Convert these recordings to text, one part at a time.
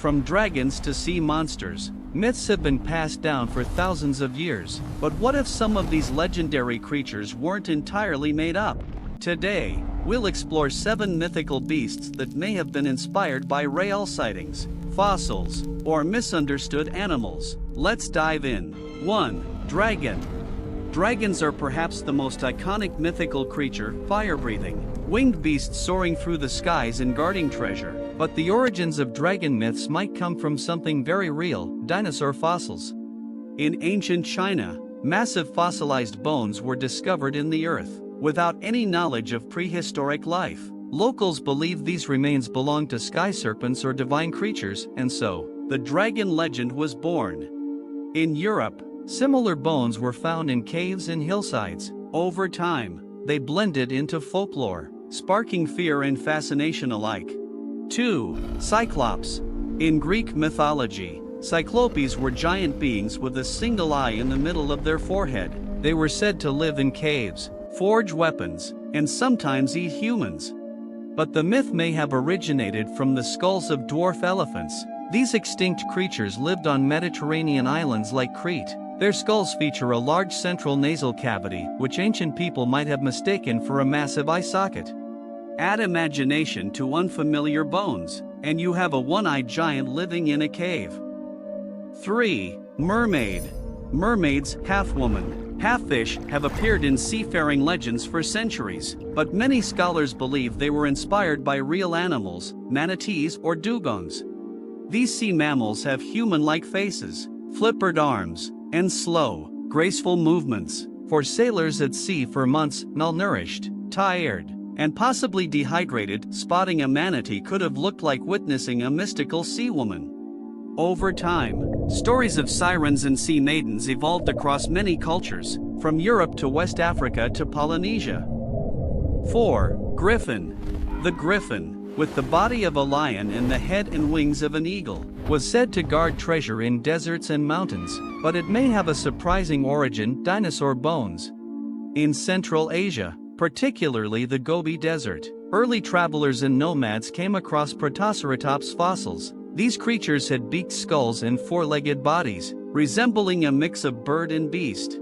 From dragons to sea monsters, myths have been passed down for thousands of years. But what if some of these legendary creatures weren't entirely made up? Today, we'll explore 7 mythical beasts that may have been inspired by real sightings, fossils, or misunderstood animals. Let's dive in. 1. Dragon. Dragons are perhaps the most iconic mythical creature, fire-breathing, winged beasts soaring through the skies and guarding treasure. But the origins of dragon myths might come from something very real: dinosaur fossils. In ancient China, massive fossilized bones were discovered in the earth, without any knowledge of prehistoric life. Locals believed these remains belonged to sky serpents or divine creatures, and so, the dragon legend was born. In Europe, similar bones were found in caves and hillsides. Over time, they blended into folklore, sparking fear and fascination alike. 2. Cyclops. In Greek mythology, Cyclopes were giant beings with a single eye in the middle of their forehead. They were said to live in caves, forge weapons, and sometimes eat humans. But the myth may have originated from the skulls of dwarf elephants. These extinct creatures lived on Mediterranean islands like Crete. Their skulls feature a large central nasal cavity, which ancient people might have mistaken for a massive eye socket. Add imagination to unfamiliar bones, and you have a one-eyed giant living in a cave. 3. Mermaid. Mermaids, half-woman, half-fish, have appeared in seafaring legends for centuries, but many scholars believe they were inspired by real animals, manatees or dugongs. These sea mammals have human-like faces, flippered arms, and slow, graceful movements. For sailors at sea for months, malnourished, tired, and possibly dehydrated, spotting a manatee could have looked like witnessing a mystical sea woman. Over time, stories of sirens and sea maidens evolved across many cultures, from Europe to West Africa to Polynesia. 4. Griffin. The griffin, with the body of a lion and the head and wings of an eagle, was said to guard treasure in deserts and mountains, but it may have a surprising origin: dinosaur bones. In Central Asia, particularly the Gobi Desert, early travelers and nomads came across Protoceratops fossils. These creatures had beaked skulls and four-legged bodies, resembling a mix of bird and beast.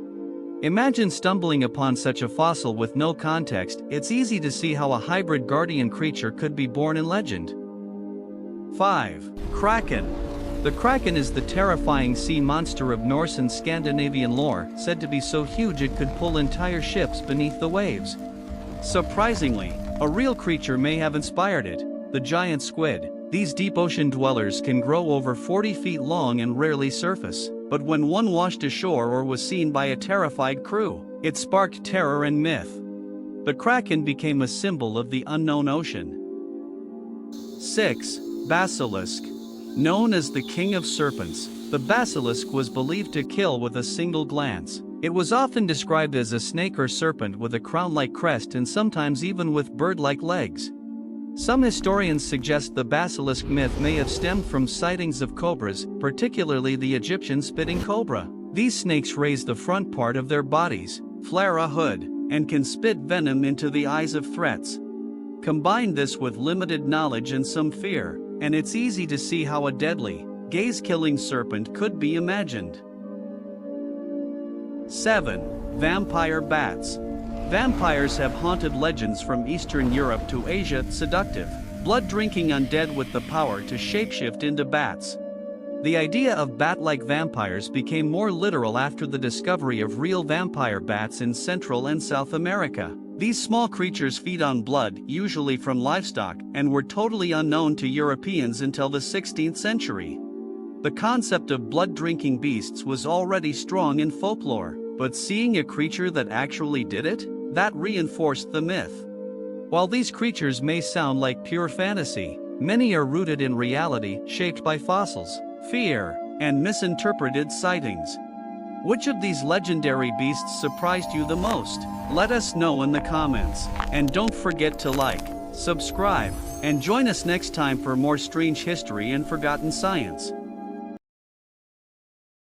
Imagine stumbling upon such a fossil with no context. It's easy to see how a hybrid guardian creature could be born in legend. 5. Kraken. The Kraken is the terrifying sea monster of Norse and Scandinavian lore, said to be so huge it could pull entire ships beneath the waves. Surprisingly, a real creature may have inspired it: the giant squid. These deep ocean dwellers can grow over 40 feet long and rarely surface, but when one washed ashore or was seen by a terrified crew, it sparked terror and myth. The Kraken became a symbol of the unknown ocean. 6. Basilisk. Known as the king of serpents, the basilisk was believed to kill with a single glance. It was often described as a snake or serpent with a crown-like crest and sometimes even with bird-like legs. Some historians suggest the basilisk myth may have stemmed from sightings of cobras, particularly the Egyptian spitting cobra. These snakes raise the front part of their bodies, flare a hood, and can spit venom into the eyes of threats. Combine this with limited knowledge and some fear, and it's easy to see how a deadly, gaze-killing serpent could be imagined. 7. Vampire bats. Vampires have haunted legends from Eastern Europe to Asia. Seductive, blood-drinking undead with the power to shapeshift into bats. The idea of bat-like vampires became more literal after the discovery of real vampire bats in Central and South America. These small creatures feed on blood, usually from livestock, and were totally unknown to Europeans until the 16th century. The concept of blood-drinking beasts was already strong in folklore, but seeing a creature that actually did it, that reinforced the myth. While these creatures may sound like pure fantasy, many are rooted in reality, shaped by fossils, fear, and misinterpreted sightings. Which of these legendary beasts surprised you the most? Let us know in the comments. And don't forget to like, subscribe, and join us next time for more strange history and forgotten science.